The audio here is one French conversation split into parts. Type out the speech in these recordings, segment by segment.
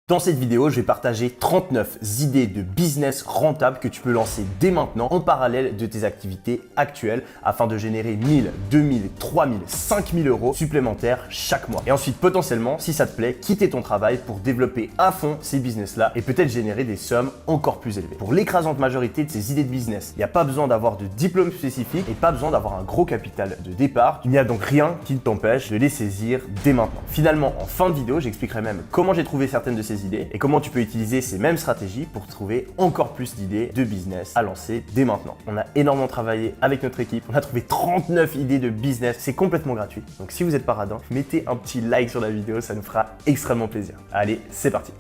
Dans cette vidéo, je vais partager 39 idées de business rentables que tu peux lancer dès maintenant en parallèle de tes activités actuelles afin de générer 1000, 2000, 3000, 5000 euros supplémentaires chaque mois. Et ensuite, potentiellement, si ça te plaît, quitter ton travail pour développer à fond ces business-là et peut-être générer des sommes encore plus élevées. Pour l'écrasante majorité de ces idées de business, il n'y a pas besoin d'avoir de diplôme spécifique et pas besoin d'avoir un gros capital de départ. Il n'y a donc rien qui ne t'empêche de les saisir dès maintenant. Finalement, en fin de vidéo, j'expliquerai même comment j'ai trouvé certaines de ces idées et comment tu peux utiliser ces mêmes stratégies pour trouver encore plus d'idées de business à lancer dès maintenant. On a énormément travaillé avec notre équipe, on a trouvé 39 idées de business, c'est complètement gratuit. Donc si vous n'êtes pas radin, mettez un petit like sur la vidéo, ça nous fera extrêmement plaisir. Allez, c'est parti.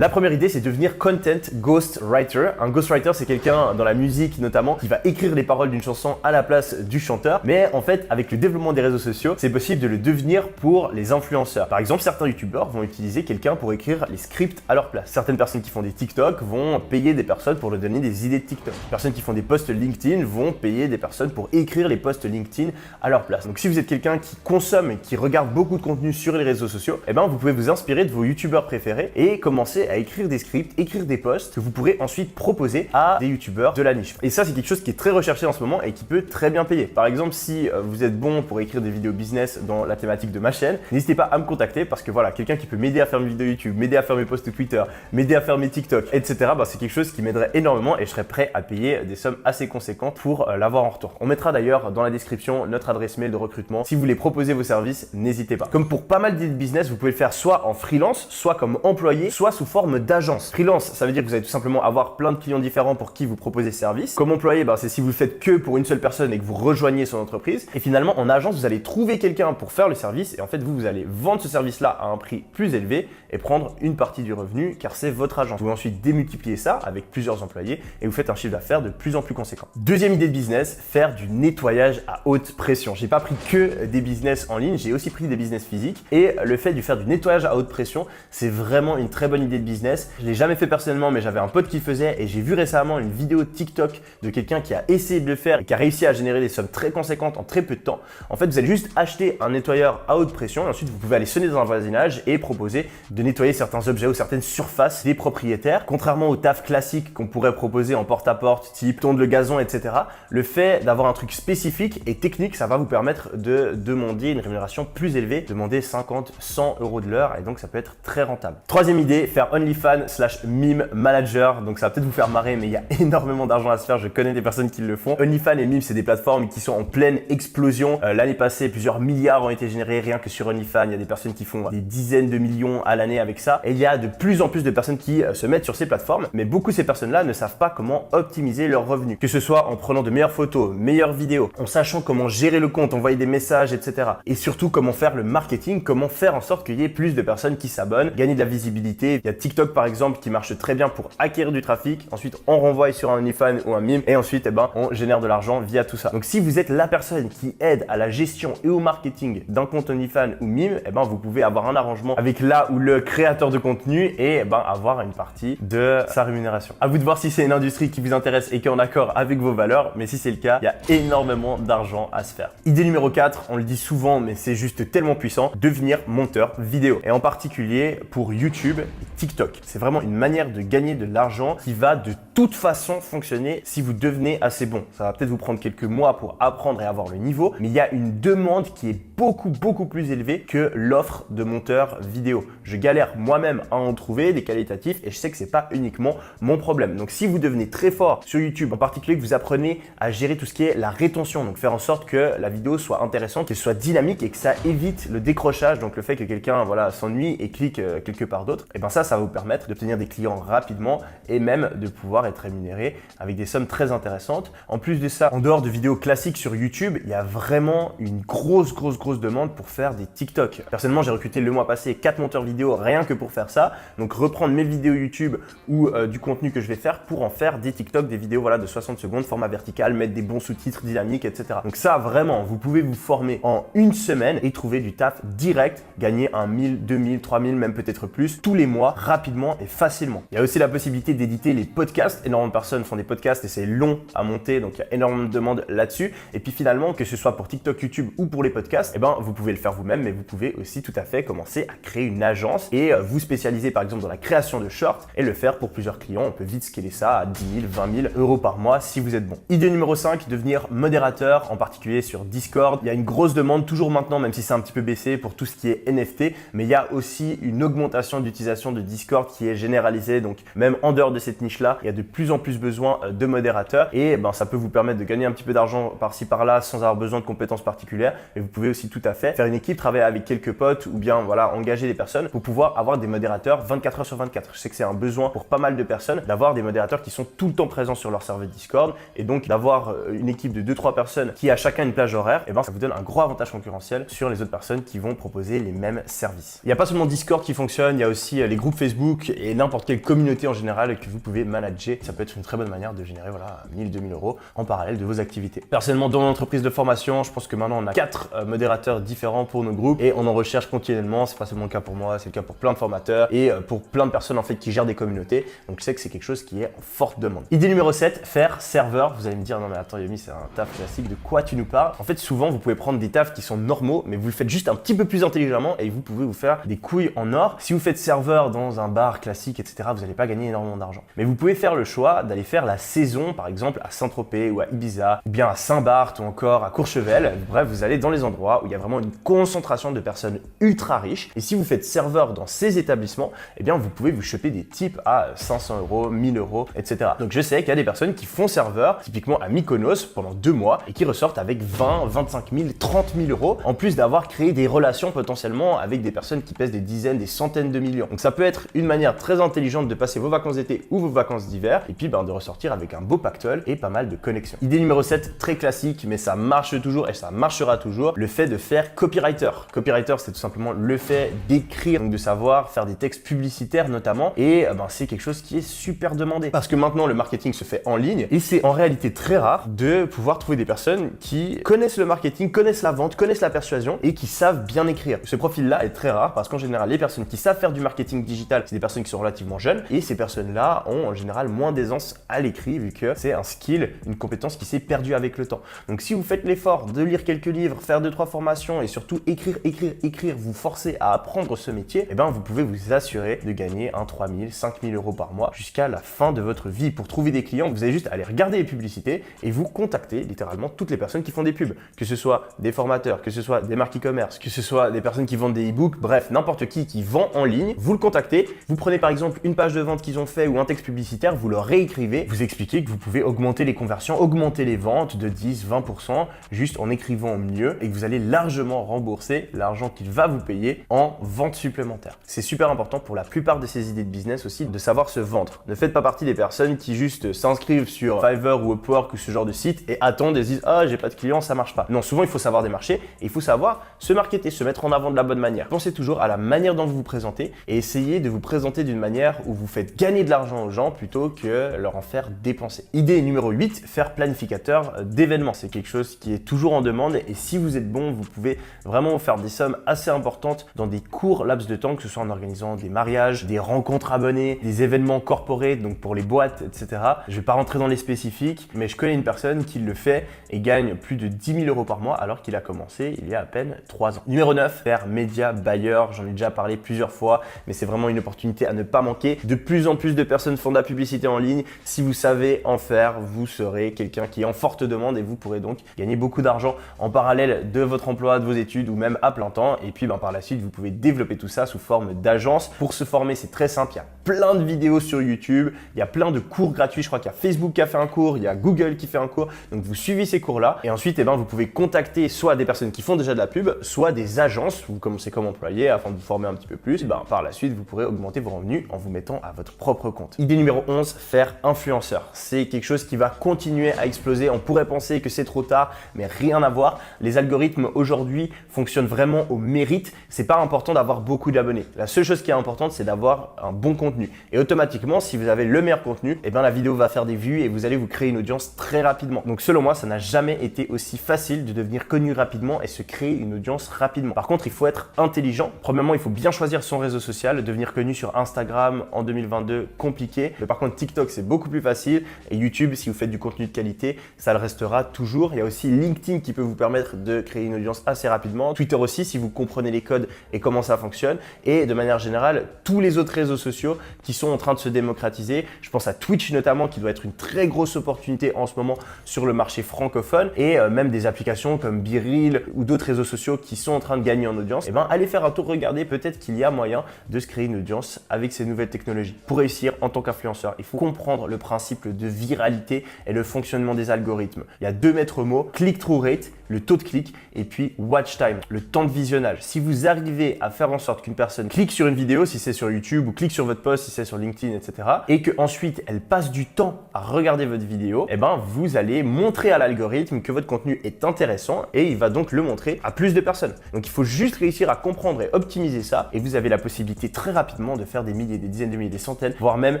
La première idée, c'est devenir content ghostwriter. Un ghostwriter, c'est quelqu'un dans la musique notamment qui va écrire les paroles d'une chanson à la place du chanteur. Mais en fait, avec le développement des réseaux sociaux, c'est possible de le devenir pour les influenceurs. Par exemple, certains youtubeurs vont utiliser quelqu'un pour écrire les scripts à leur place. Certaines personnes qui font des TikTok vont payer des personnes pour leur donner des idées de TikTok. Les personnes qui font des posts LinkedIn vont payer des personnes pour écrire les posts LinkedIn à leur place. Donc si vous êtes quelqu'un qui consomme et qui regarde beaucoup de contenu sur les réseaux sociaux, vous pouvez vous inspirer de vos youtubeurs préférés et commencer à écrire des scripts, écrire des posts que vous pourrez ensuite proposer à des youtubeurs de la niche. Et ça, c'est quelque chose qui est très recherché en ce moment et qui peut très bien payer. Par exemple, si vous êtes bon pour écrire des vidéos business dans la thématique de ma chaîne, n'hésitez pas à me contacter parce que voilà, quelqu'un qui peut m'aider à faire mes vidéos YouTube, m'aider à faire mes posts Twitter, m'aider à faire mes TikTok, etc. C'est quelque chose qui m'aiderait énormément et je serais prêt à payer des sommes assez conséquentes pour l'avoir en retour. On mettra d'ailleurs dans la description notre adresse mail de recrutement. Si vous voulez proposer vos services, n'hésitez pas. Comme pour pas mal d'idées de business, vous pouvez le faire soit en freelance, soit comme employé, soit sous forme d'agence. Freelance, ça veut dire que vous allez tout simplement avoir plein de clients différents pour qui vous proposez service. Comme employé, c'est si vous le faites que pour une seule personne et que vous rejoignez son entreprise. Et finalement, en agence, vous allez trouver quelqu'un pour faire le service et en fait, vous allez vendre ce service-là à un prix plus élevé et prendre une partie du revenu car c'est votre agence. Vous pouvez ensuite démultiplier ça avec plusieurs employés et vous faites un chiffre d'affaires de plus en plus conséquent. Deuxième idée de business, faire du nettoyage à haute pression. J'ai pas pris que des business en ligne, j'ai aussi pris des business physiques et le fait de faire du nettoyage à haute pression, c'est vraiment une très bonne idée de business. Je l'ai jamais fait personnellement, mais j'avais un pote qui le faisait et j'ai vu récemment une vidéo TikTok de quelqu'un qui a essayé de le faire et qui a réussi à générer des sommes très conséquentes en très peu de temps. En fait, vous allez juste acheter un nettoyeur à haute pression et ensuite vous pouvez aller sonner dans un voisinage et proposer de nettoyer certains objets ou certaines surfaces des propriétaires. Contrairement au taf classique qu'on pourrait proposer en porte-à-porte, type tondre le gazon, etc. Le fait d'avoir un truc spécifique et technique, ça va vous permettre de demander une rémunération plus élevée, demander 50, 100 euros de l'heure et donc ça peut être très rentable. Troisième idée, faire OnlyFans/meme manager. Donc ça va peut-être vous faire marrer, mais il y a énormément d'argent à se faire. Je connais des personnes qui le font. OnlyFans et Meme, c'est des plateformes qui sont en pleine explosion. L'année passée, plusieurs milliards ont été générés rien que sur OnlyFans. Il y a des personnes qui font des dizaines de millions à l'année avec ça. Et il y a de plus en plus de personnes qui se mettent sur ces plateformes. Mais beaucoup de ces personnes-là ne savent pas comment optimiser leurs revenus. Que ce soit en prenant de meilleures photos, meilleures vidéos, en sachant comment gérer le compte, envoyer des messages, etc. Et surtout comment faire le marketing, comment faire en sorte qu'il y ait plus de personnes qui s'abonnent, gagner de la visibilité. Il y a TikTok par exemple qui marche très bien pour acquérir du trafic. Ensuite, on renvoie sur un OnlyFans ou un Meme et ensuite, on génère de l'argent via tout ça. Donc, si vous êtes la personne qui aide à la gestion et au marketing d'un compte OnlyFans ou Meme, vous pouvez avoir un arrangement avec là ou le créateur de contenu et avoir une partie de sa rémunération. À vous de voir si c'est une industrie qui vous intéresse et qui est en accord avec vos valeurs. Mais si c'est le cas, il y a énormément d'argent à se faire. Idée numéro 4, on le dit souvent, mais c'est juste tellement puissant, devenir monteur vidéo. Et en particulier pour YouTube et TikTok. C'est vraiment une manière de gagner de l'argent qui va de toute façon fonctionner si vous devenez assez bon. Ça va peut-être vous prendre quelques mois pour apprendre et avoir le niveau, mais il y a une demande qui est beaucoup plus élevée que l'offre de monteur vidéo. Je galère moi-même à en trouver des qualitatifs et je sais que c'est pas uniquement mon problème. Donc si vous devenez très fort sur YouTube, en particulier que vous apprenez à gérer tout ce qui est la rétention, donc faire en sorte que la vidéo soit intéressante, qu'elle soit dynamique et que ça évite le décrochage, donc le fait que quelqu'un s'ennuie et clique quelque part d'autre, et ça va vous permettre d'obtenir des clients rapidement et même de pouvoir être rémunéré avec des sommes très intéressantes. En plus de ça, en dehors de vidéos classiques sur YouTube, il y a vraiment une grosse demande pour faire des TikTok. Personnellement, j'ai recruté le mois passé 4 monteurs vidéo rien que pour faire ça. Donc reprendre mes vidéos YouTube ou du contenu que je vais faire pour en faire des TikTok, des vidéos de 60 secondes, format vertical, mettre des bons sous-titres dynamiques, etc. Donc ça, vraiment, vous pouvez vous former en une semaine et trouver du taf direct, gagner 1000, 2000, 3000, même peut-être plus tous les mois rapidement et facilement. Il y a aussi la possibilité d'éditer les podcasts. Énormément de personnes font des podcasts et c'est long à monter, donc il y a énormément de demandes là-dessus. Et puis finalement, que ce soit pour TikTok, YouTube ou pour les podcasts, vous pouvez le faire vous-même, mais vous pouvez aussi tout à fait commencer à créer une agence et vous spécialiser par exemple dans la création de shorts et le faire pour plusieurs clients. On peut vite scaler ça à 10 000, 20 000 euros par mois si vous êtes bon. Idée numéro 5, devenir modérateur, en particulier sur Discord. Il y a une grosse demande toujours maintenant, même si c'est un petit peu baissé pour tout ce qui est NFT, mais il y a aussi une augmentation d'utilisation de Discord qui est généralisée. Donc même en dehors de cette niche-là, il y a de plus en plus besoin de modérateurs et ça peut vous permettre de gagner un petit peu d'argent par-ci par-là sans avoir besoin de compétences particulières. Mais vous pouvez aussi tout à fait faire une équipe, travailler avec quelques potes ou bien engager des personnes pour pouvoir avoir des modérateurs 24 heures sur 24. Je sais que c'est un besoin pour pas mal de personnes d'avoir des modérateurs qui sont tout le temps présents sur leur serveur Discord et donc d'avoir une équipe de 2-3 personnes qui a chacun une plage horaire, ça vous donne un gros avantage concurrentiel sur les autres personnes qui vont proposer les mêmes services. Il n'y a pas seulement Discord qui fonctionne, il y a aussi les groupes Facebook et n'importe quelle communauté en général que vous pouvez manager. Ça peut être une très bonne manière de générer 1000-2000 euros en parallèle de vos activités. Personnellement, dans mon entreprise de formation, je pense que maintenant on a 4 modérateurs différents pour nos groupes et on en recherche continuellement. C'est pas seulement le cas pour moi, c'est le cas pour plein de formateurs et pour plein de personnes qui gèrent des communautés. Donc je sais que c'est quelque chose qui est en forte demande. Idée numéro 7, faire serveur. Vous allez me dire non mais attends Yomi, c'est un taf classique, de quoi tu nous parles? En fait, souvent vous pouvez prendre des tafs qui sont normaux, mais vous le faites juste un petit peu plus intelligemment et vous pouvez vous faire des couilles en or. Si vous faites serveur dans un bar classique, etc., vous n'allez pas gagner énormément d'argent. Mais vous pouvez faire le choix d'aller faire la saison, par exemple à Saint-Tropez ou à Ibiza, ou bien à Saint-Barth ou encore à Courchevel. Bref, vous allez dans les endroits où il y a vraiment une concentration de personnes ultra riches. Et si vous faites serveur dans ces établissements, vous pouvez vous choper des tips à 500 euros, 1000 euros, etc. Donc je sais qu'il y a des personnes qui font serveur, typiquement à Mykonos pendant 2 mois et qui ressortent avec 20, 25 000, 30 000 euros, en plus d'avoir créé des relations potentiellement avec des personnes qui pèsent des dizaines, des centaines de millions. Donc ça peut être une manière très intelligente de passer vos vacances d'été ou vos vacances d'hiver et puis de ressortir avec un beau pactole et pas mal de connexions. Idée numéro 7, très classique, mais ça marche toujours et ça marchera toujours, le fait de faire copywriter. Copywriter, c'est tout simplement le fait d'écrire, donc de savoir faire des textes publicitaires notamment, et c'est quelque chose qui est super demandé. Parce que maintenant, le marketing se fait en ligne et c'est en réalité très rare de pouvoir trouver des personnes qui connaissent le marketing, connaissent la vente, connaissent la persuasion et qui savent bien écrire. Ce profil-là est très rare parce qu'en général, les personnes qui savent faire du marketing digital, c'est des personnes qui sont relativement jeunes et ces personnes-là ont en général moins d'aisance à l'écrit vu que c'est un skill, une compétence qui s'est perdue avec le temps. Donc si vous faites l'effort de lire quelques livres, faire 2-3 formations et surtout écrire, vous forcer à apprendre ce métier, vous pouvez vous assurer de gagner 3 000, 5 000 euros par mois jusqu'à la fin de votre vie. Pour trouver des clients, vous avez juste à aller regarder les publicités et vous contacter littéralement toutes les personnes qui font des pubs, que ce soit des formateurs, que ce soit des marques e-commerce, que ce soit des personnes qui vendent des e-books, bref, n'importe qui vend en ligne, vous le contactez, vous prenez par exemple une page de vente qu'ils ont fait ou un texte publicitaire, vous le réécrivez, vous expliquez que vous pouvez augmenter les conversions, augmenter les ventes de 10, 20% juste en écrivant mieux et que vous allez largement rembourser l'argent qu'il va vous payer en vente supplémentaire. C'est super important pour la plupart de ces idées de business aussi de savoir se vendre. Ne faites pas partie des personnes qui juste s'inscrivent sur Fiverr ou Upwork ou ce genre de site et attendent et se disent « Ah, j'ai pas de clients, ça marche pas ». Non, souvent il faut savoir démarcher et il faut savoir se marketer, se mettre en avant de la bonne manière. Pensez toujours à la manière dont vous vous présentez et essayez de vous présenter d'une manière où vous faites gagner de l'argent aux gens plutôt que leur en faire dépenser. Idée numéro 8, faire planificateur d'événements. C'est quelque chose qui est toujours en demande et si vous êtes bon, vous pouvez vraiment faire des sommes assez importantes dans des courts laps de temps, que ce soit en organisant des mariages, des rencontres abonnées, des événements corporate, donc pour les boîtes, etc. Je vais pas rentrer dans les spécifiques, mais je connais une personne qui le fait et gagne plus de 10 000 euros par mois alors qu'il a commencé il y a à peine 3 ans. Numéro 9, faire média buyer. J'en ai déjà parlé plusieurs fois, mais c'est vraiment une opportunité à ne pas manquer. De plus en plus de personnes font de la publicité en ligne. Si vous savez en faire, vous serez quelqu'un qui est en forte demande et vous pourrez donc gagner beaucoup d'argent en parallèle de votre emploi, de vos études ou même à plein temps. Et puis par la suite, vous pouvez développer tout ça sous forme d'agence. Pour se former, c'est très simple. Il y a plein de vidéos sur YouTube, il y a plein de cours gratuits. Je crois qu'il y a Facebook qui a fait un cours, il y a Google qui fait un cours. Donc vous suivez ces cours-là et ensuite vous pouvez contacter soit des personnes qui font déjà de la pub, soit des agences. Vous commencez comme employé afin de vous former un petit peu plus. Par la suite, vous pourrez augmenter vos revenus en vous mettant à votre propre compte. Idée numéro 11, faire influenceur. C'est quelque chose qui va continuer à exploser. On pourrait penser que c'est trop tard, mais rien à voir. Les algorithmes aujourd'hui fonctionnent vraiment au mérite. C'est pas important d'avoir beaucoup d'abonnés. La seule chose qui est importante, c'est d'avoir un bon contenu. Et automatiquement, si vous avez le meilleur contenu, la vidéo va faire des vues et vous allez vous créer une audience très rapidement. Donc selon moi, ça n'a jamais été aussi facile de devenir connu rapidement et se créer une audience rapidement. Par contre, il faut être intelligent. Premièrement, il faut bien choisir son réseau social. Devenir connu sur Instagram en 2022, compliqué. Mais par contre, TikTok, c'est beaucoup plus facile. Et YouTube, si vous faites du contenu de qualité, ça le restera toujours. Il y a aussi LinkedIn qui peut vous permettre de créer une audience assez rapidement. Twitter aussi, si vous comprenez les codes et comment ça fonctionne. Et de manière générale, tous les autres réseaux sociaux qui sont en train de se démocratiser. Je pense à Twitch notamment, qui doit être une très grosse opportunité en ce moment sur le marché francophone. Et même des applications comme BeReal ou d'autres réseaux sociaux qui sont en train de gagner en audience. Et ben, allez faire un tour, regardez, peut-être qu'il y a moyen de se créer une audience avec ces nouvelles technologies. Pour réussir en tant qu'influenceur, il faut comprendre le principe de viralité et le fonctionnement des algorithmes. Il y a deux maîtres mots, click-through rate, le taux de clic, et puis watch time, le temps de visionnage. Si vous arrivez à faire en sorte qu'une personne clique sur une vidéo, si c'est sur YouTube, ou clique sur votre post, si c'est sur LinkedIn, etc., et qu'ensuite elle passe du temps à regarder votre vidéo, eh ben, vous allez montrer à l'algorithme que votre contenu est intéressant et il va donc le montrer à plus de personnes. Donc il faut juste réussir à comprendre et optimiser ça, et vous avez la possibilité très rapidement de faire des milliers, des dizaines de milliers, des centaines, voire même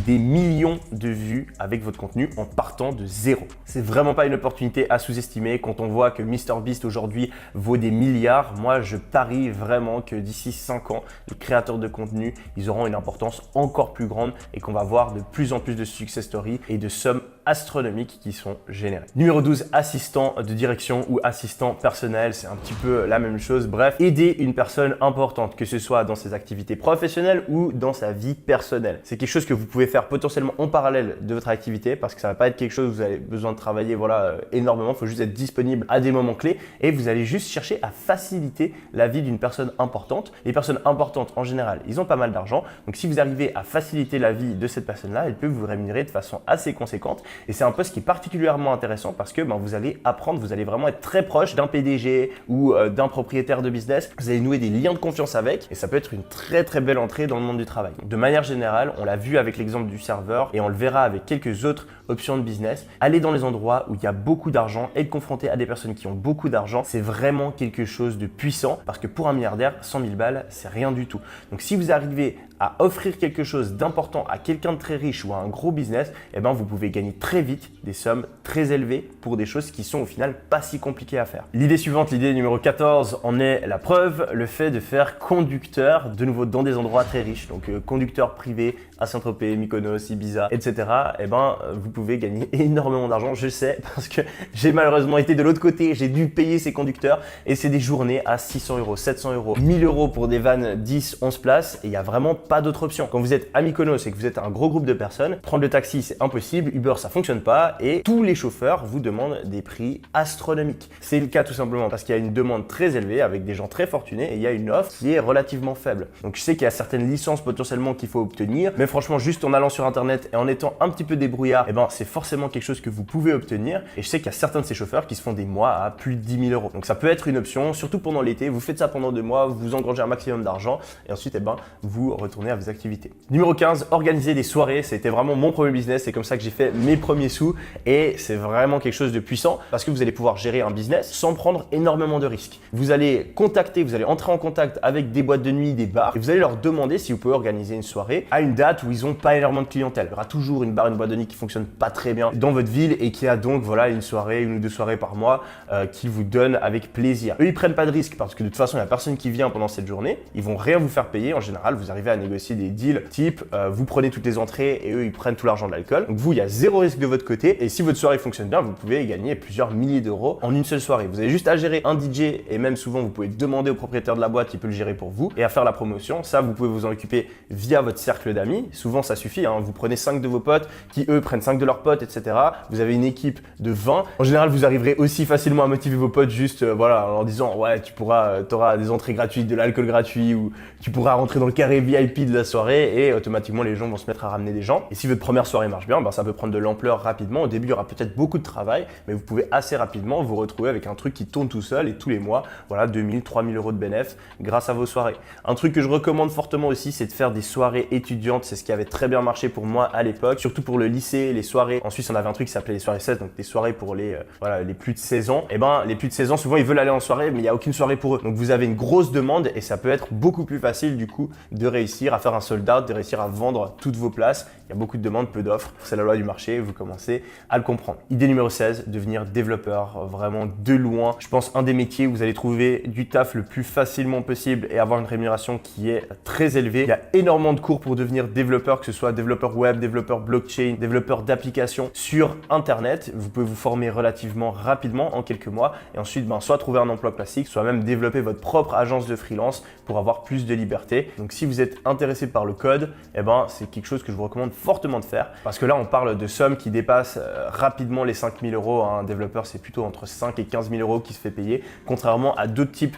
des millions de vues avec votre contenu en partant de zéro. C'est vraiment pas une opportunité à sous-estimer. Quand on voit que MrBeast aujourd'hui vaut des milliards, moi je parie vraiment que d'ici 5 ans, les créateurs de contenu, ils auront une importance encore plus grande et qu'on va voir de plus en plus de success stories et de sommes astronomiques qui sont générées. Numéro 12, assistant de direction ou assistant personnel, c'est un petit peu la même chose. Bref, aider une personne importante, que ce soit dans ses activités professionnelles ou dans sa vie personnelle. C'est quelque chose que vous pouvez faire potentiellement en parallèle de votre activité parce que ça va pas être quelque chose où vous avez besoin de travailler énormément. Il faut juste être disponible à des moments clés et vous allez juste chercher à faciliter la vie d'une personne importante. Les personnes importantes en général, ils ont pas mal d'argent. Donc si vous arrivez à faciliter la vie de cette personne-là, elle peut vous rémunérer de façon assez conséquente. Et c'est un poste qui est particulièrement intéressant parce que vous allez apprendre, vous allez vraiment être très proche d'un PDG ou d'un propriétaire de business. Vous allez nouer des liens de confiance avec et ça peut être une très très belle entrée dans le monde du travail. De manière générale, on l'a vu avec l'exemple du serveur et on le verra avec quelques autres options de business. Aller dans les endroits où il y a beaucoup d'argent, être confronté à des personnes qui ont beaucoup d'argent, c'est vraiment quelque chose de puissant parce que pour un milliardaire, 100 000 balles, c'est rien du tout. Donc si vous arrivez à offrir quelque chose d'important à quelqu'un de très riche ou à un gros business, eh ben, vous pouvez gagner très vite des sommes très élevées pour des choses qui sont au final pas si compliquées à faire. L'idée suivante, l'idée numéro 14, en est la preuve, le fait de faire conducteur de nouveau dans des endroits très riches. Donc conducteur privé à Saint-Tropez, Mykonos, Ibiza, etc. Eh ben, vous pouvez gagner énormément d'argent, je sais, parce que j'ai malheureusement été de l'autre côté, j'ai dû payer ces conducteurs et c'est des journées à 600 €, 700 €, 1000 € pour des vannes 10, 11 places et il n'y a vraiment pas d'autre option. Quand vous êtes à Mykonos et que vous êtes un gros groupe de personnes, prendre le taxi c'est impossible, Uber ça fonctionne pas et tous les chauffeurs vous demandent des prix astronomiques. C'est le cas tout simplement parce qu'il y a une demande très élevée avec des gens très fortunés et il y a une offre qui est relativement faible. Donc je sais qu'il y a certaines licences potentiellement qu'il faut obtenir, mais franchement juste en allant sur internet et en étant un petit peu débrouillard, eh ben, c'est forcément quelque chose que vous pouvez obtenir et je sais qu'il y a certains de ces chauffeurs qui se font des mois à plus de 10 000 €. Donc ça peut être une option, surtout pendant l'été, vous faites ça pendant 2 mois, vous engrangez un maximum d'argent et ensuite eh ben, vous retournez à vos activités. Numéro 15, organiser des soirées, c'était vraiment mon premier business, c'est comme ça que j'ai fait mes premiers sous et c'est vraiment quelque chose de puissant parce que vous allez pouvoir gérer un business sans prendre énormément de risques. Vous allez entrer en contact avec des boîtes de nuit, des bars et vous allez leur demander si vous pouvez organiser une soirée à une date où ils n'ont pas énormément de clientèle. Il y aura toujours une boîte de nuit qui fonctionne pas très bien dans votre ville et qui a donc une soirée, une ou deux soirées par mois qu'ils vous donnent avec plaisir. Eux, ils prennent pas de risque parce que de toute façon, il n'y a personne qui vient pendant cette journée. Ils vont rien vous faire payer. En général, vous arrivez à négocier des deals type vous prenez toutes les entrées et eux, ils prennent tout l'argent de l'alcool. Donc vous, il y a zéro risque de votre côté et si votre soirée fonctionne bien, vous pouvez gagner plusieurs milliers d'euros en une seule soirée. Vous avez juste à gérer un DJ et même souvent, vous pouvez demander au propriétaire de la boîte qui peut le gérer pour vous et à faire la promotion. Ça, vous pouvez vous en occuper via votre cercle d'amis. Souvent, ça suffit. Vous prenez 5 de vos potes qui, eux, prennent 5 de leurs potes, etc. Vous avez une équipe de 20. En général, vous arriverez aussi facilement à motiver vos potes juste en leur disant ouais, tu auras des entrées gratuites, de l'alcool gratuit ou tu pourras rentrer dans le carré VIP de la soirée et automatiquement, les gens vont se mettre à ramener des gens. Et si votre première soirée marche bien, ça peut prendre de l'ampleur rapidement. Au début, il y aura peut-être beaucoup de travail, mais vous pouvez assez rapidement vous retrouver avec un truc qui tourne tout seul et tous les mois, 2000, 3000 € de bénéfices grâce à vos soirées. Un truc que je recommande fortement aussi, c'est de faire des soirées étudiantes. C'est ce qui avait très bien marché pour moi à l'époque, surtout pour le lycée, les soirées. En Suisse, on avait un truc qui s'appelait les soirées 16, donc des soirées pour les plus de 16 ans. et ben les plus de 16 ans souvent ils veulent aller en soirée mais il n'y a aucune soirée pour eux. Donc vous avez une grosse demande et ça peut être beaucoup plus facile du coup de réussir à faire un sold out, de réussir à vendre toutes vos places. Il y a beaucoup de demandes, peu d'offres. C'est la loi du marché, vous commencez à le comprendre. Idée numéro 16, devenir développeur, vraiment de loin. Je pense un des métiers où vous allez trouver du taf le plus facilement possible et avoir une rémunération qui est très élevée. Il y a énormément de cours pour devenir développeur, que ce soit développeur web, développeur blockchain, développeur d'applications sur Internet. Vous pouvez vous former relativement rapidement en quelques mois et ensuite soit trouver un emploi classique, soit même développer votre propre agence de freelance pour avoir plus de liberté. Donc si vous êtes intéressé par le code, c'est quelque chose que je vous recommande fortement de faire parce que là on parle de sommes qui dépassent rapidement les 5 000 euros. Un développeur c'est plutôt entre 5 et 15 000 euros qui se fait payer, contrairement à d'autres types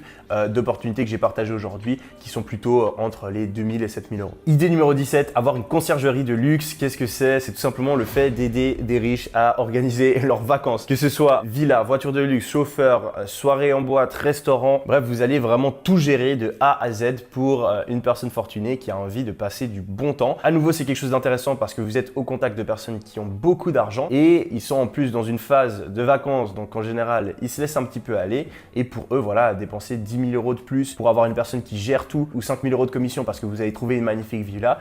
d'opportunités que j'ai partagées aujourd'hui qui sont plutôt entre les 2 000 et 7 000 euros. Idée numéro 17, avoir une conciergerie de luxe. Qu'est-ce que c'est? C'est tout simplement le fait d'aider des riches à organiser leurs vacances, que ce soit villa, voiture de luxe, chauffeur, soirée en boîte, restaurant, bref, vous allez vraiment tout gérer de A à Z pour une personne fortunée qui a envie de passer du bon temps. À nouveau, c'est quelque chose d'intéressant parce que vous êtes au contact de personnes qui ont beaucoup d'argent et ils sont en plus dans une phase de vacances, donc en général, ils se laissent un petit peu aller et pour eux, voilà, dépenser 10 000 euros de plus pour avoir une personne qui gère tout ou 5 000 euros de commission parce que vous avez trouvé une magnifique villa,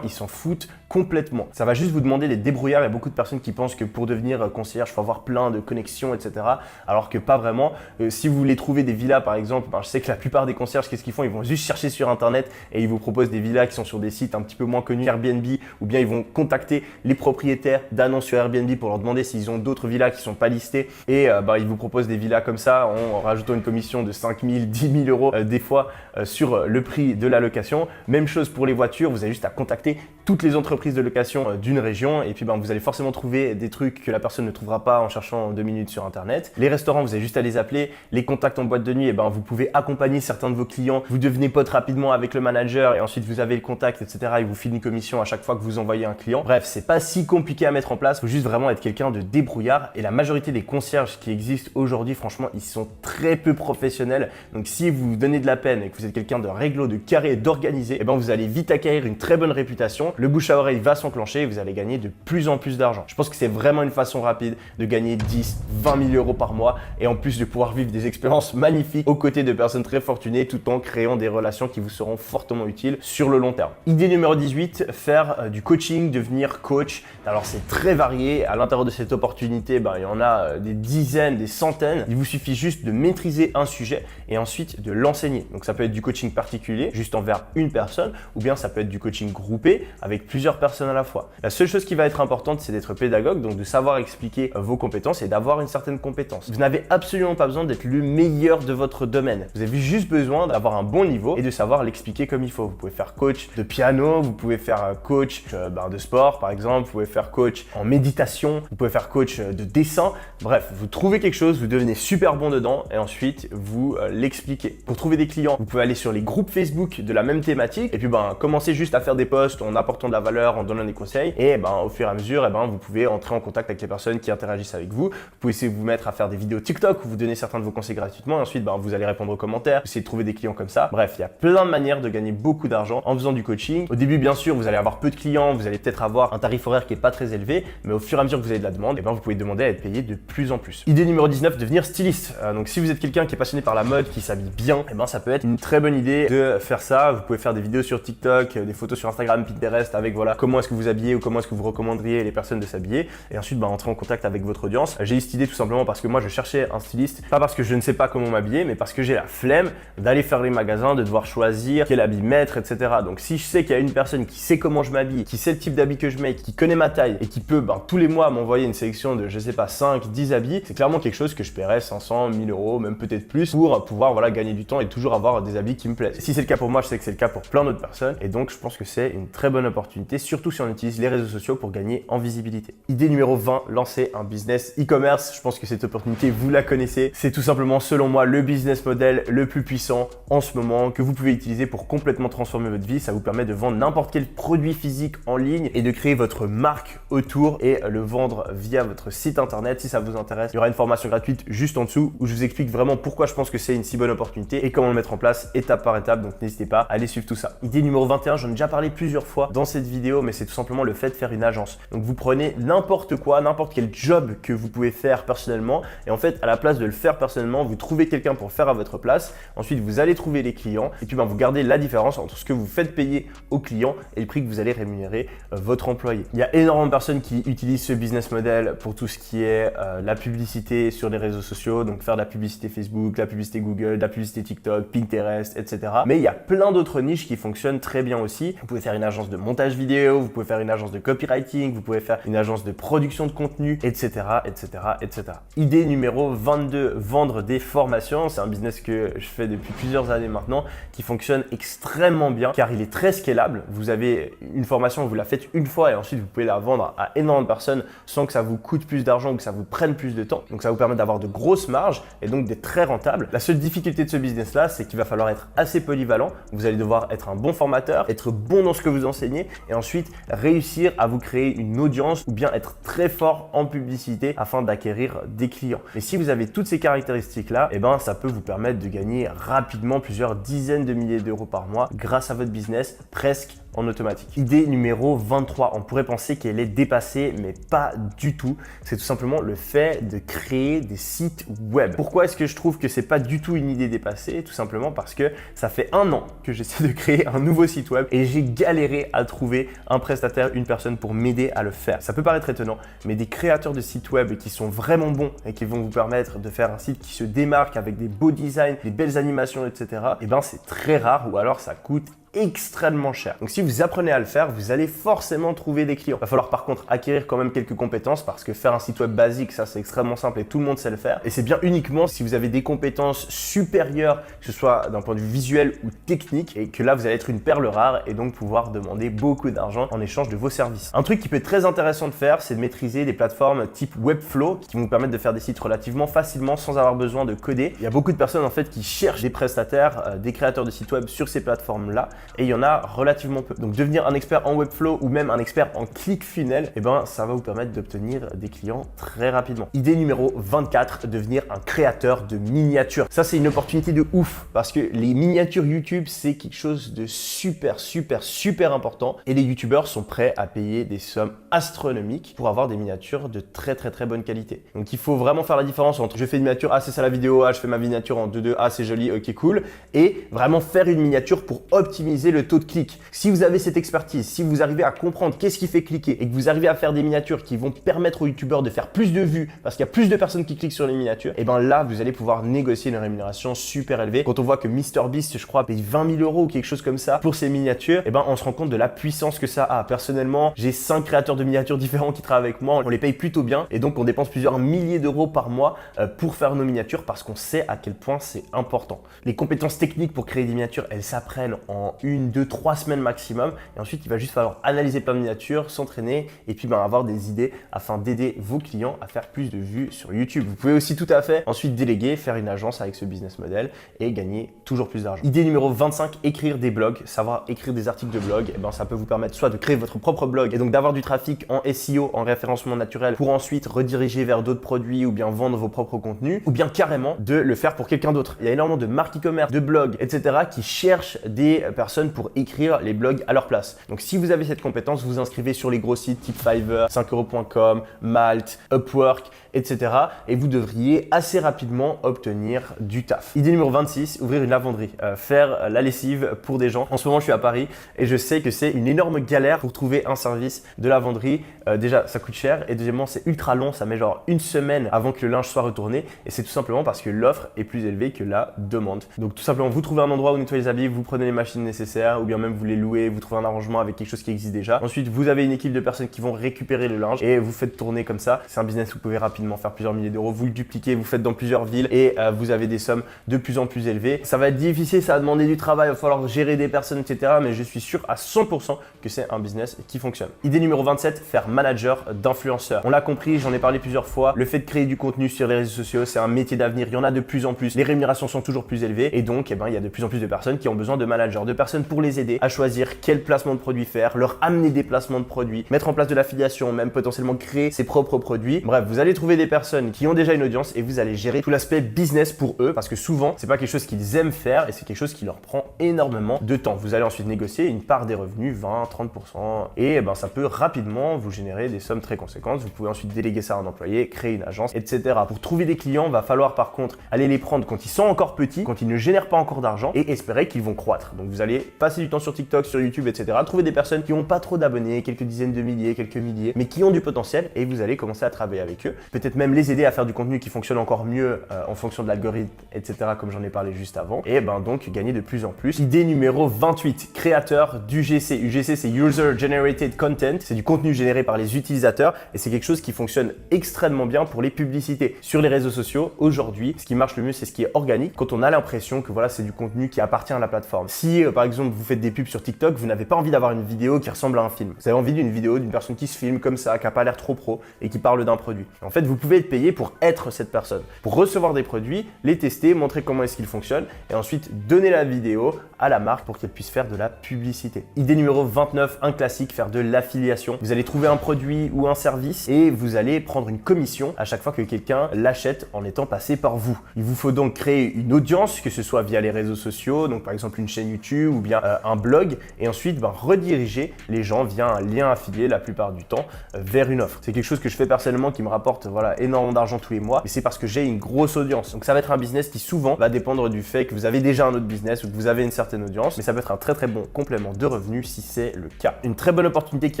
ils s'en foutent complètement. Ça va juste vous demander des débrouillards. Il y a beaucoup de personnes qui pensent que pour devenir concierge, il faut avoir plein de connexions, etc. Alors que pas vraiment. Si vous voulez trouver des villas, par exemple, je sais que la plupart des concierges, qu'est-ce qu'ils font? Ils vont juste chercher sur Internet et ils vous proposent des villas qui sont sur des sites un petit peu moins connus, Airbnb, ou bien ils vont contacter les propriétaires d'annonces sur Airbnb pour leur demander s'ils ont d'autres villas qui ne sont pas listées et ils vous proposent des villas comme ça en rajoutant une commission de 5 000, 10 000 euros des fois sur le prix de la location. Même chose pour les voitures, vous avez juste à contacter toutes les entreprises de location d'une région et puis vous allez forcément trouver des trucs que la personne ne trouvera pas en cherchant 2 minutes sur Internet. Les restaurants, vous avez juste à les appeler. Les contacts en boîte de nuit, vous pouvez accompagner certains de vos clients. Vous devenez pote rapidement avec le manager et ensuite vous avez le contact, etc. Il vous file une commission à chaque fois que vous envoyez un client. Bref, c'est pas si compliqué à mettre en place. Il faut juste vraiment être quelqu'un de débrouillard et la majorité des concierges qui existent aujourd'hui, franchement, ils sont très peu professionnels. Donc si vous vous donnez de la peine et que vous êtes quelqu'un de réglo, de carré et d'organisé, vous allez vite acquérir une très bonne réputation. Le bouche à oreille va s'enclencher et vous allez gagner de plus en plus d'argent. Je pense que c'est vraiment une façon rapide de gagner 10, 20 000 euros par mois et en plus de pouvoir vivre des expériences magnifiques aux côtés de personnes très fortunées tout en créant des relations qui vous seront fortement utiles sur le long terme. Idée numéro 18, faire du coaching, devenir coach. Alors c'est très varié. À l'intérieur de cette opportunité, il y en a des dizaines, des centaines. Il vous suffit juste de maîtriser un sujet et ensuite de l'enseigner. Donc ça peut être du coaching particulier, juste envers une personne, ou bien ça peut être du coaching groupé avec plusieurs personnes à la fois. La seule chose qui va être importante, c'est d'être pédagogue, donc de savoir expliquer vos compétences et d'avoir une certaine compétence. Vous n'avez absolument pas besoin d'être le meilleur de votre domaine. Vous avez juste besoin d'avoir un bon niveau et de savoir l'expliquer comme il faut. Vous pouvez faire coach de piano, vous pouvez faire coach de sport par exemple, vous pouvez faire coach en méditation, vous pouvez faire coach de dessin. Bref, vous trouvez quelque chose, vous devenez super bon dedans et ensuite vous l'expliquez. Pour trouver des clients, vous pouvez aller sur les groupes Facebook de la même thématique et puis commencez juste à faire des posts en apportant de la valeur, en donnant des conseils et au fur et à mesure, vous pouvez entrer en contact avec les personnes qui interagissent avec vous. Vous pouvez essayer de vous mettre à faire des vidéos TikTok où vous donnez certains de vos conseils gratuitement et ensuite vous allez répondre aux commentaires, essayer de trouver des clients comme ça. Bref, il y a plein de manières de gagner beaucoup d'argent en faisant du coaching. Au début, bien sûr, vous allez avoir peu de clients, vous allez peut-être avoir un tarif horaire qui est pas très élevé, mais au fur et à mesure que vous avez de la demande, vous pouvez demander à être payé de plus en plus. Idée numéro 19, devenir styliste. Donc si vous êtes quelqu'un qui est passionné par la mode, qui s'habille bien, ça peut être une très bonne idée de faire ça. Vous pouvez faire des vidéos sur TikTok, des photos sur Instagram, Pinterest avec comment est-ce que vous habillez ou comment est-ce que vous recommanderiez les personnes de s'habiller et ensuite entrer en contact avec votre audience. J'ai eu cette idée tout simplement parce que moi je cherchais un styliste, pas parce que je ne sais pas comment m'habiller, mais parce que j'ai la flemme d'aller faire les magasins, de devoir choisir quel habit mettre, etc. Donc si je sais qu'il y a une personne qui sait comment je m'habille, qui sait le type d'habit que je mets, qui connaît ma taille et qui peut tous les mois m'envoyer une sélection de 5, 10 habits, c'est clairement quelque chose que je paierais 500, 1000 euros, même peut-être plus pour pouvoir gagner du temps et toujours avoir des habits qui me plaisent. Si c'est le cas pour moi, je sais que c'est le cas pour plein d'autres personnes et donc je pense que c'est une très bonne opportunité, surtout si on utilise les réseaux sociaux pour gagner en visibilité. Idée numéro 20, lancer un business e-commerce. Je pense que cette opportunité, vous la connaissez. C'est tout simplement, selon moi, le business model le plus puissant en ce moment que vous pouvez utiliser pour complètement transformer votre vie. Ça vous permet de vendre n'importe quel produit physique en ligne et de créer votre marque autour et le vendre via votre site internet. Si ça vous intéresse, il y aura une formation gratuite juste en dessous où je vous explique vraiment pourquoi je pense que c'est une si bonne opportunité et comment le mettre en place étape par étape. Donc n'hésitez pas à aller suivre tout ça. Idée numéro 21, j'en ai déjà parlé plusieurs fois dans cette vidéo, mais c'est tout simplement le fait de faire une agence. Donc vous prenez n'importe quoi, n'importe quel job que vous pouvez faire personnellement et en fait, à la place de le faire personnellement, vous trouvez quelqu'un pour le faire à votre place. Ensuite, vous allez trouver les clients et puis vous gardez la différence entre ce que vous faites payer aux clients et le prix que vous allez rémunérer votre employé. Il y a énormément de personnes qui utilisent ce business model pour tout ce qui est la publicité sur les réseaux sociaux, donc faire de la publicité Facebook, la publicité Google, de la publicité TikTok, Pinterest, etc. Mais il y a plein d'autres niches qui fonctionnent très bien aussi. Vous pouvez faire une agence de montage vidéo, vous pouvez faire une agence de copywriting, vous pouvez faire une agence de production de contenu, etc., etc., etc. Idée numéro 22, vendre des formations. C'est un business que je fais depuis plusieurs années maintenant qui fonctionne extrêmement bien car il est très scalable. Vous avez une formation, vous la faites une fois et ensuite vous pouvez la vendre à énormément de personnes sans que ça vous coûte plus d'argent ou que ça vous prenne plus de temps. Donc ça vous permet d'avoir de grosses marges et donc d'être très rentable. La seule difficulté de ce business là, c'est qu'il va falloir être assez polyvalent. Vous allez devoir être un bon formateur, être bon dans ce que vous enseignez et ensuite réussir à vous créer une audience ou bien être très fort en publicité afin d'acquérir des clients. Et si vous avez toutes ces caractéristiques là, ça peut vous permettre de gagner rapidement plusieurs dizaines de milliers d'euros par mois grâce à votre business presque en automatique. Idée numéro 23, on pourrait penser qu'elle est dépassée, mais pas du tout. C'est tout simplement le fait de créer des sites web. Pourquoi est-ce que je trouve que c'est pas du tout une idée dépassée? Tout simplement parce que ça fait 1 an que j'essaie de créer un nouveau site web et j'ai galéré à trouver un prestataire, une personne pour m'aider à le faire. Ça peut paraître étonnant, mais des créateurs de sites web qui sont vraiment bons et qui vont vous permettre de faire un site qui se démarque avec des beaux designs, des belles animations, etc. C'est très rare ou alors ça coûte extrêmement cher. Donc si vous apprenez à le faire, vous allez forcément trouver des clients. Il va falloir par contre acquérir quand même quelques compétences parce que faire un site web basique, ça c'est extrêmement simple et tout le monde sait le faire. Et c'est bien uniquement si vous avez des compétences supérieures, que ce soit d'un point de vue visuel ou technique, et que là vous allez être une perle rare et donc pouvoir demander beaucoup d'argent en échange de vos services. Un truc qui peut être très intéressant de faire, c'est de maîtriser des plateformes type Webflow qui vont vous permettre de faire des sites relativement facilement sans avoir besoin de coder. Il y a beaucoup de personnes en fait qui cherchent des prestataires, des créateurs de sites web sur ces plateformes-là. Et il y en a relativement peu. Donc devenir un expert en Webflow ou même un expert en ClickFunnels, ça va vous permettre d'obtenir des clients très rapidement. Idée numéro 24, devenir un créateur de miniatures. Ça c'est une opportunité de ouf parce que les miniatures YouTube c'est quelque chose de super important et les YouTubeurs sont prêts à payer des sommes astronomiques pour avoir des miniatures de très bonne qualité. Donc il faut vraiment faire la différence entre je fais une miniature, ah c'est ça la vidéo, ah je fais ma miniature en 2:2, ah c'est joli, ok cool, et vraiment faire une miniature pour optimiser le taux de clic. Si vous avez cette expertise, si vous arrivez à comprendre qu'est-ce qui fait cliquer et que vous arrivez à faire des miniatures qui vont permettre aux youtubeurs de faire plus de vues parce qu'il y a plus de personnes qui cliquent sur les miniatures, là vous allez pouvoir négocier une rémunération super élevée. Quand on voit que MrBeast, je crois, paye 20 000 euros ou quelque chose comme ça pour ses miniatures, on se rend compte de la puissance que ça a. Personnellement, j'ai 5 créateurs de miniatures différents qui travaillent avec moi, on les paye plutôt bien et donc on dépense plusieurs milliers d'euros par mois pour faire nos miniatures parce qu'on sait à quel point c'est important. Les compétences techniques pour créer des miniatures, elles s'apprennent en 1, 2, 3 semaines maximum et ensuite il va juste falloir analyser plein de miniatures, s'entraîner et puis avoir des idées afin d'aider vos clients à faire plus de vues sur YouTube. Vous pouvez aussi tout à fait ensuite déléguer, faire une agence avec ce business model et gagner toujours plus d'argent. Idée numéro 25, écrire des blogs. Savoir écrire des articles de blog, ça peut vous permettre soit de créer votre propre blog et donc d'avoir du trafic en SEO, en référencement naturel pour ensuite rediriger vers d'autres produits ou bien vendre vos propres contenus ou bien carrément de le faire pour quelqu'un d'autre. Il y a énormément de marques e-commerce, de blogs, etc. qui cherchent des personnes pour écrire les blogs à leur place. Donc si vous avez cette compétence, vous vous inscrivez sur les gros sites type Fiverr, 5euros.com, Malt, Upwork, etc. et vous devriez assez rapidement obtenir du taf. Idée numéro 26, ouvrir une lavanderie. Faire la lessive pour des gens. En ce moment, je suis à Paris et je sais que c'est une énorme galère pour trouver un service de lavanderie. Déjà, ça coûte cher et deuxièmement, c'est ultra long. Ça met genre 1 semaine avant que le linge soit retourné et c'est tout simplement parce que l'offre est plus élevée que la demande. Donc tout simplement, vous trouvez un endroit où nettoyer les habits, vous prenez les machines nécessaires ou bien même vous les louez, vous trouvez un arrangement avec quelque chose qui existe déjà. Ensuite, vous avez une équipe de personnes qui vont récupérer le linge et vous faites tourner comme ça. C'est un business où vous pouvez rapidement faire plusieurs milliers d'euros. Vous le dupliquez, vous faites dans plusieurs villes et vous avez des sommes de plus en plus élevées. Ça va être difficile, ça va demander du travail, il va falloir gérer des personnes, etc. Mais je suis sûr à 100% que c'est un business qui fonctionne. Idée numéro 27, faire manager d'influenceurs. On l'a compris, j'en ai parlé plusieurs fois. Le fait de créer du contenu sur les réseaux sociaux, c'est un métier d'avenir. Il y en a de plus en plus. Les rémunérations sont toujours plus élevées et donc, il y a de plus en plus de personnes qui ont besoin de managers, de personnes pour les aider à choisir quel placement de produit faire, leur amener des placements de produits, mettre en place de l'affiliation, même potentiellement créer ses propres produits. Bref, vous allez trouver des personnes qui ont déjà une audience et vous allez gérer tout l'aspect business pour eux parce que souvent, c'est pas quelque chose qu'ils aiment faire et c'est quelque chose qui leur prend énormément de temps. Vous allez ensuite négocier une part des revenus, 20, 30% et ça peut rapidement vous générer des sommes très conséquentes. Vous pouvez ensuite déléguer ça à un employé, créer une agence, etc. Pour trouver des clients, va falloir par contre aller les prendre quand ils sont encore petits, quand ils ne génèrent pas encore d'argent et espérer qu'ils vont croître. Donc vous allez passer du temps sur TikTok, sur YouTube, etc. Trouver des personnes qui n'ont pas trop d'abonnés, quelques dizaines de milliers, quelques milliers, mais qui ont du potentiel et vous allez commencer à travailler avec eux. Peut-être même les aider à faire du contenu qui fonctionne encore mieux en fonction de l'algorithme, etc. comme j'en ai parlé juste avant. Et donc gagner de plus en plus. Idée numéro 28, créateur d'UGC. UGC, c'est User Generated Content. C'est du contenu généré par les utilisateurs et c'est quelque chose qui fonctionne extrêmement bien pour les publicités. Sur les réseaux sociaux, aujourd'hui, ce qui marche le mieux, c'est ce qui est organique. Quand on a l'impression que voilà, c'est du contenu qui appartient à la plateforme. Si par exemple, vous faites des pubs sur TikTok, vous n'avez pas envie d'avoir une vidéo qui ressemble à un film. Vous avez envie d'une vidéo d'une personne qui se filme comme ça, qui n'a pas l'air trop pro et qui parle d'un produit. En fait, vous pouvez être payé pour être cette personne, pour recevoir des produits, les tester, montrer comment est-ce qu'ils fonctionnent et ensuite donner la vidéo à la marque pour qu'elle puisse faire de la publicité. Idée numéro 29, un classique, faire de l'affiliation. Vous allez trouver un produit ou un service et vous allez prendre une commission à chaque fois que quelqu'un l'achète en étant passé par vous. Il vous faut donc créer une audience, que ce soit via les réseaux sociaux, donc par exemple une chaîne YouTube ou bien un blog et ensuite rediriger les gens via un lien affilié la plupart du temps vers une offre. C'est quelque chose que je fais personnellement qui me rapporte énormément d'argent tous les mois, mais c'est parce que j'ai une grosse audience. Donc ça va être un business qui souvent va dépendre du fait que vous avez déjà un autre business ou que vous avez une certaine audience, mais ça peut être un très très bon complément de revenus si c'est le cas. Une très bonne opportunité qui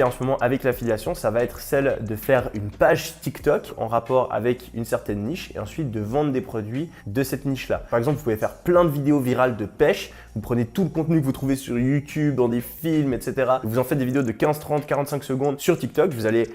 est en ce moment avec l'affiliation, ça va être celle de faire une page TikTok en rapport avec une certaine niche et ensuite de vendre des produits de cette niche-là. Par exemple, vous pouvez faire plein de vidéos virales de pêche, vous prenez tout le contenu que vous trouvez sur YouTube, dans des films, etc. Vous en faites des vidéos de 15, 30, 45 secondes sur TikTok, vous allez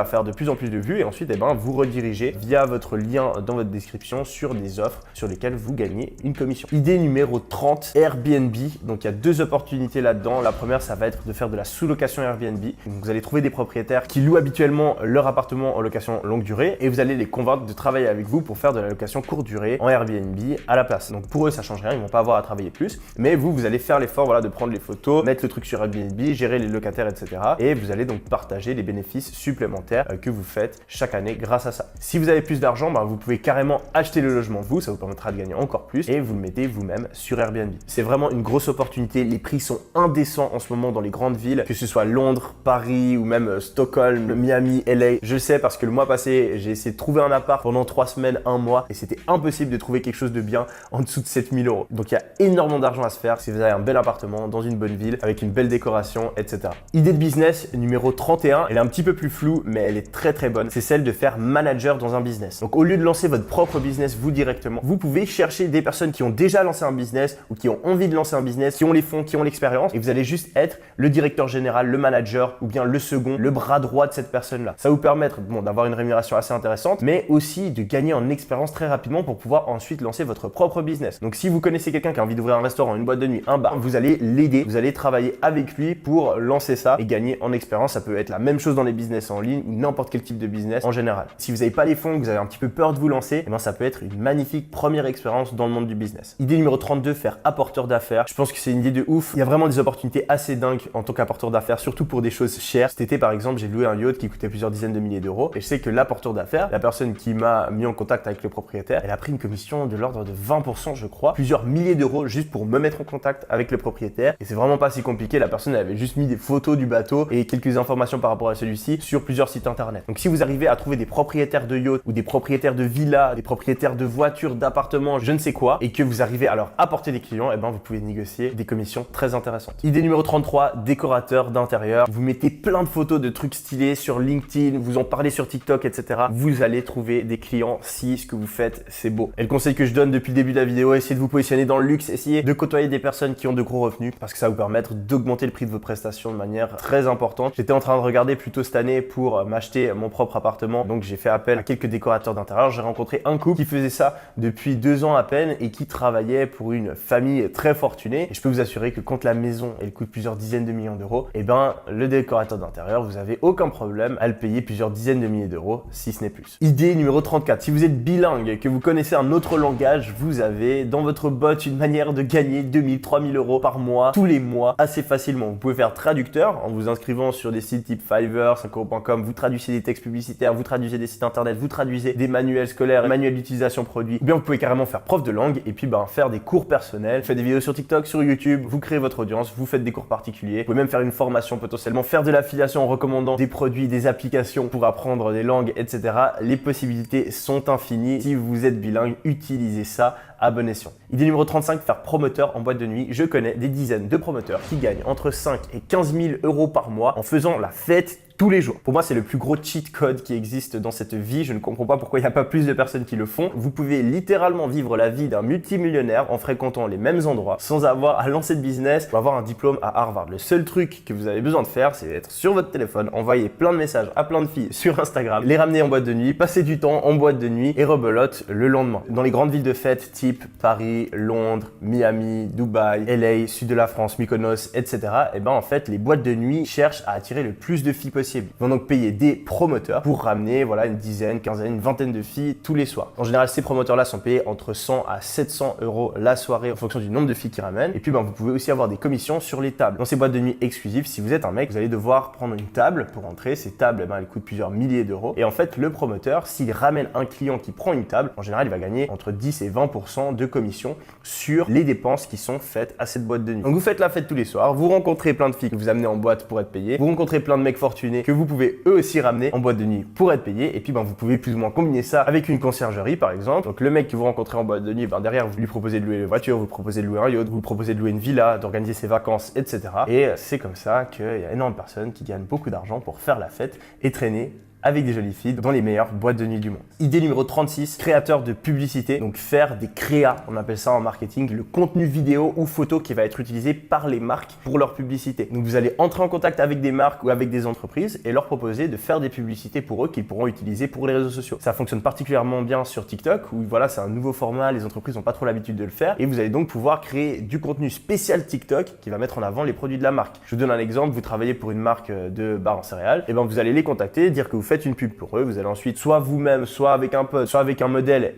faire de plus en plus de vues et ensuite vous redirigez via votre lien dans votre description sur des offres sur lesquelles vous gagnez une commission. Idée numéro 30, Airbnb. Donc il y a deux opportunités là-dedans. La première, ça va être de faire de la sous-location Airbnb. Donc, vous allez trouver des propriétaires qui louent habituellement leur appartement en location longue durée et vous allez les convaincre de travailler avec vous pour faire de la location courte durée en Airbnb à la place. Donc pour eux, ça change rien, ils vont pas avoir à travailler plus, mais vous allez faire l'effort de prendre les photos, mettre le truc sur Airbnb, gérer les locataires, etc. Et vous allez donc partager les bénéfices supplémentaires que vous faites chaque année grâce à ça. Si vous avez plus d'argent, vous pouvez carrément acheter le logement vous, ça vous permettra de gagner encore plus et vous le mettez vous-même sur Airbnb. C'est vraiment une grosse opportunité, les prix sont indécents en ce moment dans les grandes villes, que ce soit Londres, Paris ou même Stockholm, Miami, LA. Je le sais parce que le mois passé, j'ai essayé de trouver un appart pendant 3 semaines, 1 mois et c'était impossible de trouver quelque chose de bien en dessous de 7 000 €. Donc il y a énormément d'argent à se faire si vous avez un bel appartement dans une bonne ville avec une belle décoration, etc. Idée de business numéro 31, elle est un petit peu plus floue mais elle est très très bonne, c'est celle de faire manager dans un business. Donc au lieu de lancer votre propre business vous directement, vous pouvez chercher des personnes qui ont déjà lancé un business ou qui ont envie de lancer un business, qui ont les fonds, qui ont l'expérience et vous allez juste être le directeur général, le manager ou bien le second, le bras droit de cette personne-là. Ça va vous permettre d'avoir une rémunération assez intéressante mais aussi de gagner en expérience très rapidement pour pouvoir ensuite lancer votre propre business. Donc si vous connaissez quelqu'un qui a envie d'ouvrir un restaurant, une boîte de nuit, un bar, vous allez l'aider, vous allez travailler avec lui pour lancer ça et gagner en expérience. Ça peut être la même chose dans les business en ligne ou n'importe quel type de business en général. Si vous n'avez pas les fonds, que vous avez un petit peu peur de vous lancer, ça peut être une magnifique première expérience dans le monde du business. Idée numéro 32, faire apporteur d'affaires. Je pense que c'est une idée de ouf. Il y a vraiment des opportunités assez dingues en tant qu'apporteur d'affaires, surtout pour des choses chères. Cet été, par exemple, j'ai loué un yacht qui coûtait plusieurs dizaines de milliers d'euros et je sais que l'apporteur d'affaires, la personne qui m'a mis en contact avec le propriétaire, elle a pris une commission de l'ordre de 20%, je crois, plusieurs milliers d'euros juste pour me mettre en contact avec le propriétaire. Et c'est vraiment pas si compliqué. La personne elle avait juste mis des photos du bateau et quelques informations par rapport à celui-ci sur plusieurs sites internet. Donc si vous arrivez à trouver des propriétaires de yachts ou des propriétaires de villas, des propriétaires de voitures, d'appartements, je ne sais quoi, et que vous arrivez à leur apporter des clients, vous pouvez négocier des commissions très intéressantes. Idée numéro 33, décorateur d'intérieur. Vous mettez plein de photos de trucs stylés sur LinkedIn, vous en parlez sur TikTok, etc. Vous allez trouver des clients si ce que vous faites, c'est beau. Et le conseil que je donne depuis le début de la vidéo, essayez de vous positionner dans le luxe, essayez de côtoyer des personnes qui ont de gros revenus parce que ça va vous permettre d'augmenter le prix de vos prestations de manière très importante. J'étais en train de regarder plus tôt cette année pour m'acheter mon propre appartement, donc j'ai fait appel à quelques décorateurs d'intérieur. J'ai rencontré un couple qui faisait ça depuis 2 ans à peine et qui travaillait pour une famille très fortunée. Et je peux vous assurer que quand la maison elle coûte plusieurs dizaines de millions d'euros, le décorateur d'intérieur, vous avez aucun problème à le payer plusieurs dizaines de milliers d'euros si ce n'est plus. Idée numéro 34, si vous êtes bilingue, que vous connaissez un autre langage, vous avez dans votre bot une manière de gagner 2 000, 3 000 € € par mois, tous les mois, assez facilement. Vous pouvez faire traducteur en vous inscrivant sur des sites type Fiverr, 5euros.com, vous traduisez des textes publicitaires, vous traduisez des sites internet, vous traduisez des manuels scolaires, des manuels d'utilisation produit. Ou bien vous pouvez carrément faire prof de langue et puis faire des cours personnels, faites des vidéos sur TikTok, sur YouTube, vous créez votre audience, vous faites des cours particuliers. Vous pouvez même faire une formation potentiellement, faire de l'affiliation en recommandant des produits, des applications pour apprendre des langues, etc. Les possibilités sont infinies. Si vous êtes bilingue, utilisez ça à bon escient. Idée numéro 35, faire promoteur en boîte de nuit. Je connais des dizaines de promoteurs qui gagnent entre 5 et 15 000 € par mois en faisant la fête tous les jours. Pour moi, c'est le plus gros cheat code qui existe dans cette vie. Je ne comprends pas pourquoi il n'y a pas plus de personnes qui le font. Vous pouvez littéralement vivre la vie d'un multimillionnaire en fréquentant les mêmes endroits sans avoir à lancer de business ou avoir un diplôme à Harvard. Le seul truc que vous avez besoin de faire, c'est être sur votre téléphone, envoyer plein de messages à plein de filles sur Instagram, les ramener en boîte de nuit, passer du temps en boîte de nuit et rebelote le lendemain. Dans les grandes villes de fête type Paris, Londres, Miami, Dubaï, LA, sud de la France, Mykonos, etc. En fait, les boîtes de nuit cherchent à attirer le plus de filles possible. Ils vont donc payer des promoteurs pour ramener une dizaine, quinzaine, une vingtaine de filles tous les soirs. En général, ces promoteurs-là sont payés entre 100 à 700 € la soirée en fonction du nombre de filles qu'ils ramènent. Et puis, vous pouvez aussi avoir des commissions sur les tables. Dans ces boîtes de nuit exclusives, si vous êtes un mec, vous allez devoir prendre une table pour entrer. Ces tables, elles coûtent plusieurs milliers d'euros. Et en fait, le promoteur, s'il ramène un client qui prend une table, en général, il va gagner entre 10 et 20% de commission sur les dépenses qui sont faites à cette boîte de nuit. Donc, vous faites la fête tous les soirs, vous rencontrez plein de filles que vous amenez en boîte pour être payé, vous rencontrez plein de mecs fortunés que vous pouvez eux aussi ramener en boîte de nuit pour être payé. Et puis vous pouvez plus ou moins combiner ça avec une conciergerie par exemple. Donc le mec que vous rencontrez en boîte de nuit, derrière vous lui proposez de louer une voiture, vous proposez de louer un yacht, vous proposez de louer une villa, d'organiser ses vacances, etc. Et c'est comme ça qu'il y a énormément de personnes qui gagnent beaucoup d'argent pour faire la fête et traîner avec des jolies filles dans les meilleures boîtes de nuit du monde. Idée numéro 36, créateur de publicité. Donc faire des créas, on appelle ça en marketing, le contenu vidéo ou photo qui va être utilisé par les marques pour leur publicité. Donc vous allez entrer en contact avec des marques ou avec des entreprises et leur proposer de faire des publicités pour eux qu'ils pourront utiliser pour les réseaux sociaux. Ça fonctionne particulièrement bien sur TikTok où c'est un nouveau format, les entreprises n'ont pas trop l'habitude de le faire et vous allez donc pouvoir créer du contenu spécial TikTok qui va mettre en avant les produits de la marque. Je vous donne un exemple, vous travaillez pour une marque de barres en céréales, et vous allez les contacter, dire que vous faites une pub pour eux, vous allez ensuite soit vous-même, soit avec un pote, soit avec un modèle,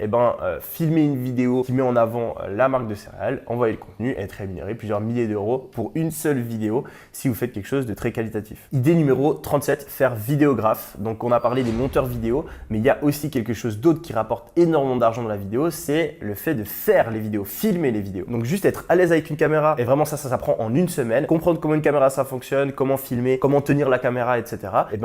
filmer une vidéo qui met en avant la marque de céréales, envoyer le contenu et être rémunéré plusieurs milliers d'euros pour une seule vidéo si vous faites quelque chose de très qualitatif. Idée numéro 37, faire vidéographe. Donc on a parlé des monteurs vidéo, mais il y a aussi quelque chose d'autre qui rapporte énormément d'argent dans la vidéo, c'est le fait de faire les vidéos, filmer les vidéos. Donc juste être à l'aise avec une caméra, et vraiment ça s'apprend en une semaine, comprendre comment une caméra ça fonctionne, comment filmer, comment tenir la caméra, etc.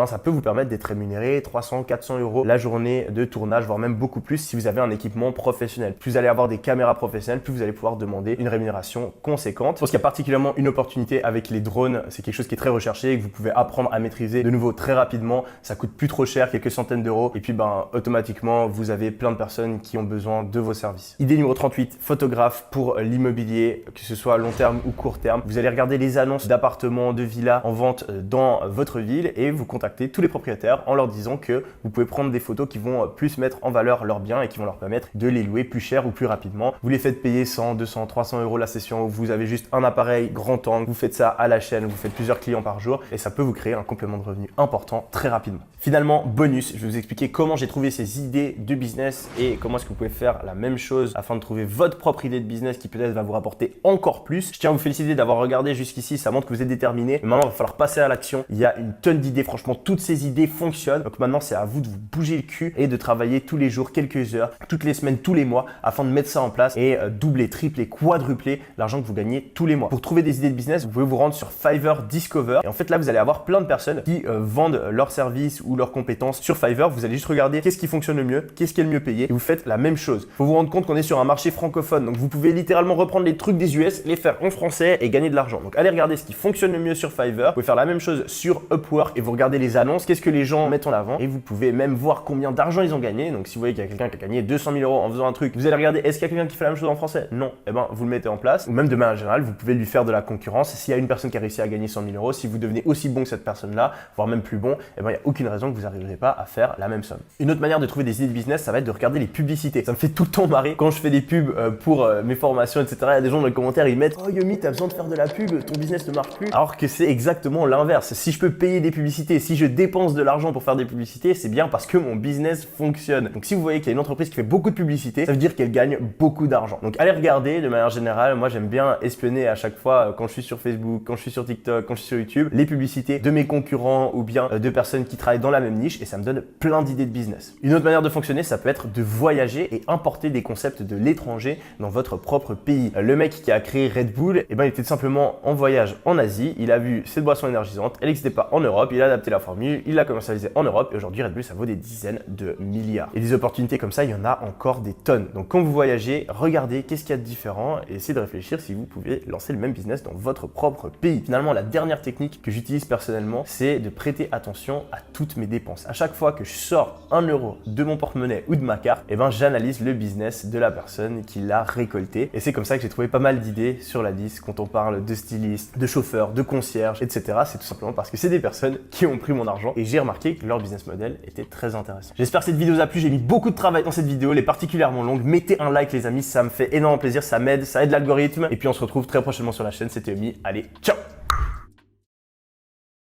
Ça peut vous permettre d'être rémunéré 300, 400 € la journée de tournage, voire même beaucoup plus si vous avez un équipement professionnel. Plus vous allez avoir des caméras professionnelles, plus vous allez pouvoir demander une rémunération conséquente. Je pense qu'il y a particulièrement une opportunité avec les drones. C'est quelque chose qui est très recherché et que vous pouvez apprendre à maîtriser de nouveau très rapidement. Ça coûte plus trop cher, quelques centaines d'euros. Et puis automatiquement, vous avez plein de personnes qui ont besoin de vos services. Idée numéro 38, photographe pour l'immobilier, que ce soit à long terme ou court terme. Vous allez regarder les annonces d'appartements, de villas en vente dans votre ville et vous contactez tous les propriétaires en leur disant que vous pouvez prendre des photos qui vont plus mettre en valeur leurs biens et qui vont leur permettre de les louer plus cher ou plus rapidement. Vous les faites payer 100, 200, 300 € la session. Vous avez juste un appareil grand angle, vous faites ça à la chaîne, vous faites plusieurs clients par jour et ça peut vous créer un complément de revenu important très rapidement. Finalement, bonus, je vais vous expliquer comment j'ai trouvé ces idées de business et comment est-ce que vous pouvez faire la même chose afin de trouver votre propre idée de business qui peut-être va vous rapporter encore plus. Je tiens à vous féliciter d'avoir regardé jusqu'ici, ça montre que vous êtes déterminé. Mais maintenant, il va falloir passer à l'action. Il y a une tonne d'idées, franchement, toutes ces idées fonctionnent. Donc maintenant, c'est à vous de vous bouger le cul et de travailler tous les jours, quelques heures, toutes les semaines, tous les mois afin de mettre ça en place et doubler, tripler, quadrupler l'argent que vous gagnez tous les mois. Pour trouver des idées de business, vous pouvez vous rendre sur Fiverr Discover et en fait là, vous allez avoir plein de personnes qui vendent leurs services ou leurs compétences sur Fiverr. Vous allez juste regarder qu'est-ce qui fonctionne le mieux, qu'est-ce qui est le mieux payé et vous faites la même chose. Faut vous rendre compte qu'on est sur un marché francophone, donc vous pouvez littéralement reprendre les trucs des US, les faire en français et gagner de l'argent. Donc allez regarder ce qui fonctionne le mieux sur Fiverr. Vous pouvez faire la même chose sur Upwork et vous regardez les annonces, qu'est-ce que les gens mettent en avant et vous pouvez même voir combien d'argent ils ont gagné. Donc si vous voyez qu'il y a quelqu'un qui a gagné 200 000 € en faisant un truc, vous allez regarder est-ce qu'il y a quelqu'un qui fait la même chose en français? Non. Vous le mettez en place. Ou même de manière générale, vous pouvez lui faire de la concurrence. S'il y a une personne qui a réussi à gagner 100 000 €, si vous devenez aussi bon que cette personne-là, voire même plus bon, il n'y a aucune raison que vous n'arriverez pas à faire la même somme. Une autre manière de trouver des idées de business, ça va être de regarder les publicités. Ça me fait tout le temps marrer quand je fais des pubs pour mes formations, etc. Il y a des gens dans les commentaires, ils mettent « Oh Yomi, t'as besoin de faire de la pub, ton business ne marche plus. » Alors que c'est exactement l'inverse. Si je peux payer des publicités, si je dépense de l'argent pour faire faire des publicités, c'est bien parce que mon business fonctionne. Donc si vous voyez qu'il y a une entreprise qui fait beaucoup de publicité, ça veut dire qu'elle gagne beaucoup d'argent. Donc allez regarder de manière générale. Moi j'aime bien espionner à chaque fois quand je suis sur Facebook, quand je suis sur TikTok, quand je suis sur YouTube, les publicités de mes concurrents ou bien de personnes qui travaillent dans la même niche et ça me donne plein d'idées de business. Une autre manière de fonctionner, ça peut être de voyager et importer des concepts de l'étranger dans votre propre pays. Le mec qui a créé Red Bull, il était tout simplement en voyage en Asie, il a vu cette boisson énergisante, elle n'existait pas en Europe, il a adapté la formule, il l'a commercialisée en Europe et aujourd'hui Red Bull ça vaut des dizaines de milliards. Et des opportunités comme ça, il y en a encore des tonnes. Donc quand vous voyagez, regardez qu'est-ce qu'il y a de différent et essayez de réfléchir si vous pouvez lancer le même business dans votre propre pays. Finalement, la dernière technique que j'utilise personnellement, c'est de prêter attention à toutes mes dépenses. À chaque fois que je sors 1 euro de mon porte-monnaie ou de ma carte, j'analyse le business de la personne qui l'a récolté. Et c'est comme ça que j'ai trouvé pas mal d'idées sur la liste quand on parle de styliste, de chauffeur, de concierge, etc. C'est tout simplement parce que c'est des personnes qui ont pris mon argent et j'ai remarqué que leur business model était très intéressant. J'espère que cette vidéo vous a plu. J'ai mis beaucoup de travail dans cette vidéo, elle est particulièrement longue. Mettez un like les amis, ça me fait énormément plaisir, ça m'aide, ça aide l'algorithme. Et puis on se retrouve très prochainement sur la chaîne. C'était Yomi. Allez, ciao!